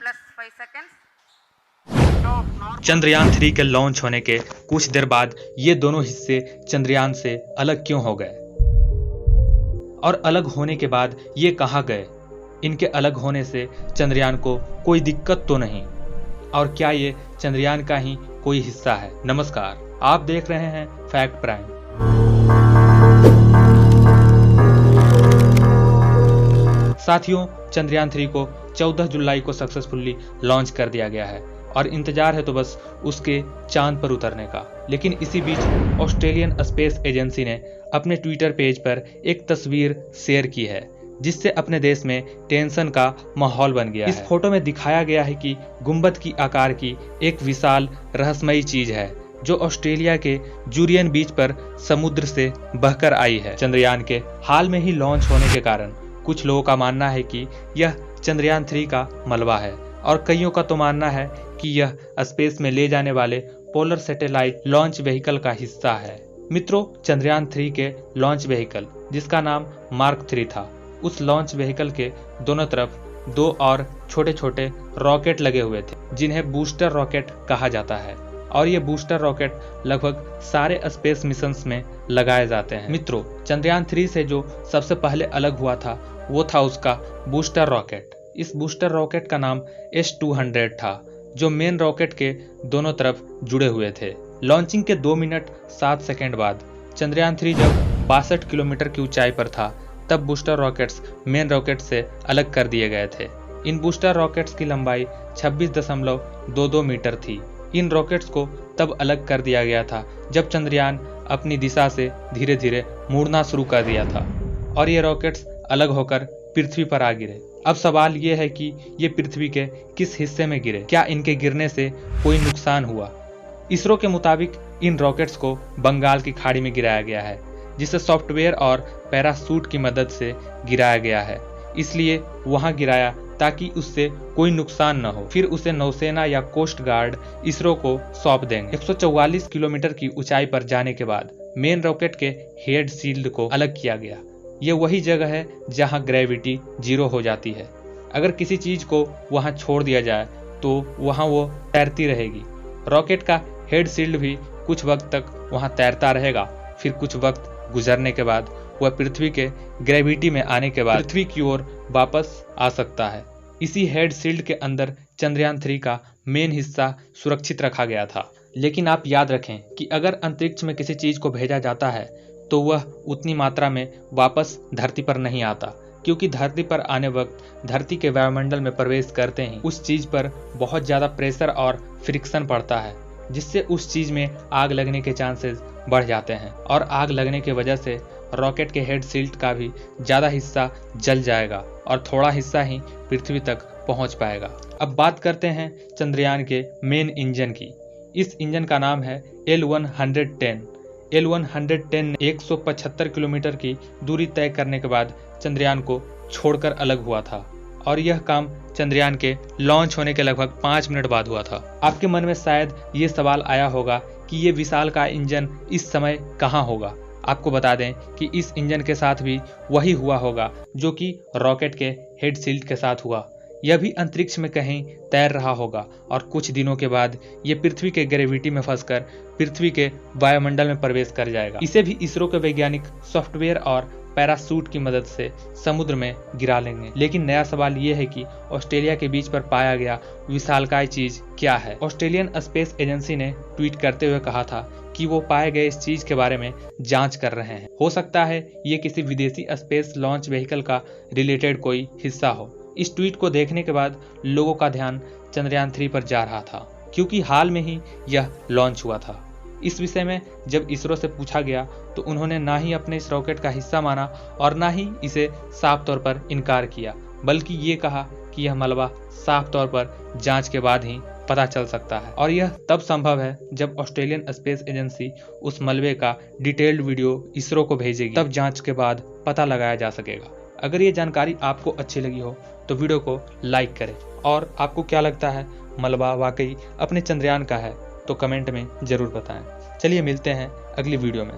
+5 seconds. Chandrayaan 3 के launch होने के कुछ देर बाद ये दोनों हिस्से चंद्रयान से अलग क्यों हो गए और अलग होने के बाद ये कहाँ गए? इनके अलग होने से चंद्रयान को कोई दिक्कत तो नहीं और क्या ये चंद्रयान का ही कोई हिस्सा है? नमस्कार, आप देख रहे हैं फैक्ट प्राइम। साथियों, चंद्रयान 3 को 14 जुलाई को सक्सेसफुली लॉन्च कर दिया गया है और इंतजार है तो बस उसके चांद पर उतरने का। लेकिन इसी बीच ऑस्ट्रेलियन स्पेस एजेंसी ने अपने ट्विटर पेज पर एक तस्वीर शेयर की है जिससे अपने देश में टेंशन का माहौल बन गया है। इस फोटो में दिखाया गया है कि गुंबद की आकार की एक विशाल रहस्यमयी चीज है जो ऑस्ट्रेलिया के जूरियन बीच पर समुद्र से बहकर आई है। चंद्रयान के हाल में ही लॉन्च होने के कारण कुछ लोगों का मानना है कि यह चंद्रयान 3 का मलबा है और कईयों का तो मानना है कि यह स्पेस में ले जाने वाले पोलर सैटेलाइट लॉन्च व्हीकल का हिस्सा है। मित्रों, चंद्रयान 3 के लॉन्च व्हीकल जिसका नाम मार्क 3 था, उस लॉन्च व्हीकल के दोनों तरफ 2 और छोटे छोटे रॉकेट लगे हुए थे जिन्हें बूस्टर रॉकेट कहा जाता है और ये बूस्टर रॉकेट लगभग सारे स्पेस मिशंस में लगाए जाते हैं। मित्रों, चंद्रयान 3 से जो सबसे पहले अलग हुआ था वो था उसका बूस्टर रॉकेट। इस बूस्टर रॉकेट का नाम S-200 था जो मेन रॉकेट के दोनों तरफ जुड़े हुए थे। लॉन्चिंग के 2 मिनट 7 सेकेंड बाद चंद्रयान 3 जब 62 किलोमीटर की ऊंचाई पर था तब बूस्टर रॉकेट्स मेन रॉकेट से अलग कर दिए गए थे। इन बूस्टर रॉकेट्स की लंबाई 26.22 मीटर थी। इन रॉकेट्स को तब अलग कर दिया गया था जब चंद्रयान अपनी दिशा से धीरे धीरे मुड़ना शुरू कर दिया था और ये रॉकेट्स अलग होकर पृथ्वी पर आ गिरे। अब सवाल ये है कि ये पृथ्वी के किस हिस्से में गिरे? क्या इनके गिरने से कोई नुकसान हुआ? इसरो के मुताबिक इन रॉकेट्स को बंगाल की खाड़ी में गिराया गया है जिसे सॉफ्टवेयर और पैराशूट की मदद से गिराया गया है, इसलिए वहां गिराया ताकि उससे कोई नुकसान न हो। फिर उसे नौसेना या कोस्ट गार्ड इसरो को सौंप देंगे। 144 किलोमीटर की ऊंचाई पर जाने के बाद मेन रॉकेट के हेड शील्ड को अलग किया गया। ये वही जगह है जहां ग्रेविटी 0 हो जाती है। अगर किसी चीज को वहां छोड़ दिया जाए तो वहां वो तैरती रहेगी। रॉकेट का हेड शील्ड भी कुछ वक्त तक वहां तैरता रहेगा, फिर कुछ वक्त गुजरने के बाद वह पृथ्वी के ग्रेविटी में आने के बाद पृथ्वी की ओर वापस आ सकता है। इसी हेड शील्ड के अंदर चंद्रयान 3 का मेन हिस्सा सुरक्षित रखा गया था। लेकिन आप याद रखें कि अगर अंतरिक्ष में किसी चीज को भेजा जाता है तो वह उतनी मात्रा में वापस धरती पर नहीं आता, क्योंकि धरती पर आने वक्त धरती के वायुमंडल में प्रवेश करते ही उस चीज पर बहुत ज्यादा प्रेशर और फ्रिक्शन पड़ता है जिससे उस चीज में आग लगने के चांसेस बढ़ जाते हैं और आग लगने की वजह से रॉकेट के हेड शील्ड का भी ज्यादा हिस्सा जल जाएगा और थोड़ा हिस्सा ही पृथ्वी तक पहुंच पाएगा। अब बात करते हैं चंद्रयान के मेन इंजन की। इस इंजन का नाम है L110। L110 ने 175 किलोमीटर की दूरी तय करने के बाद चंद्रयान को छोड़कर अलग हुआ था और यह काम चंद्रयान के लॉन्च होने के लगभग 5 मिनट बाद हुआ था। आपके मन में शायद ये सवाल आया होगा कि ये विशालकाय इंजन इस समय कहाँ होगा। आपको बता दें कि इस इंजन के साथ भी वही हुआ होगा जो कि रॉकेट के हेड शील्ड के साथ हुआ। यह भी अंतरिक्ष में कहीं तैर रहा होगा और कुछ दिनों के बाद ये पृथ्वी के ग्रेविटी में फंसकर पृथ्वी के वायुमंडल में प्रवेश कर जाएगा। इसे भी इसरो के वैज्ञानिक सॉफ्टवेयर और पैराशूट की मदद से समुद्र में गिरा लेंगे। लेकिन नया सवाल ये है कि ऑस्ट्रेलिया के बीच पर पाया गया विशालकाय चीज क्या है? ऑस्ट्रेलियन स्पेस एजेंसी ने ट्वीट करते हुए कहा था कि वो पाए गए इस चीज के बारे में जांच कर रहे हैं। हो सकता है ये किसी विदेशी स्पेस लॉन्च व्हीकल का रिलेटेड कोई हिस्सा हो। इस ट्वीट को देखने के बाद लोगों का ध्यान चंद्रयान 3 पर जा रहा था क्योंकि हाल में ही यह लॉन्च हुआ था। इस विषय में जब इसरो से पूछा गया तो उन्होंने ना ही अपने इस रॉकेट का हिस्सा माना और ना ही इसे साफ तौर पर इनकार किया, बल्कि ये कहा कि यह मलबा साफ तौर पर जांच के बाद ही पता चल सकता है और यह तब संभव है जब ऑस्ट्रेलियन स्पेस एजेंसी उस मलबे का डिटेल्ड वीडियो इसरो को भेजेगी, तब जांच के बाद पता लगाया जा सकेगा। अगर ये जानकारी आपको अच्छी लगी हो तो वीडियो को लाइक करें और आपको क्या लगता है मलबा वाकई अपने चंद्रयान का है तो कमेंट में जरूर बताएं। चलिए मिलते हैं अगली वीडियो में।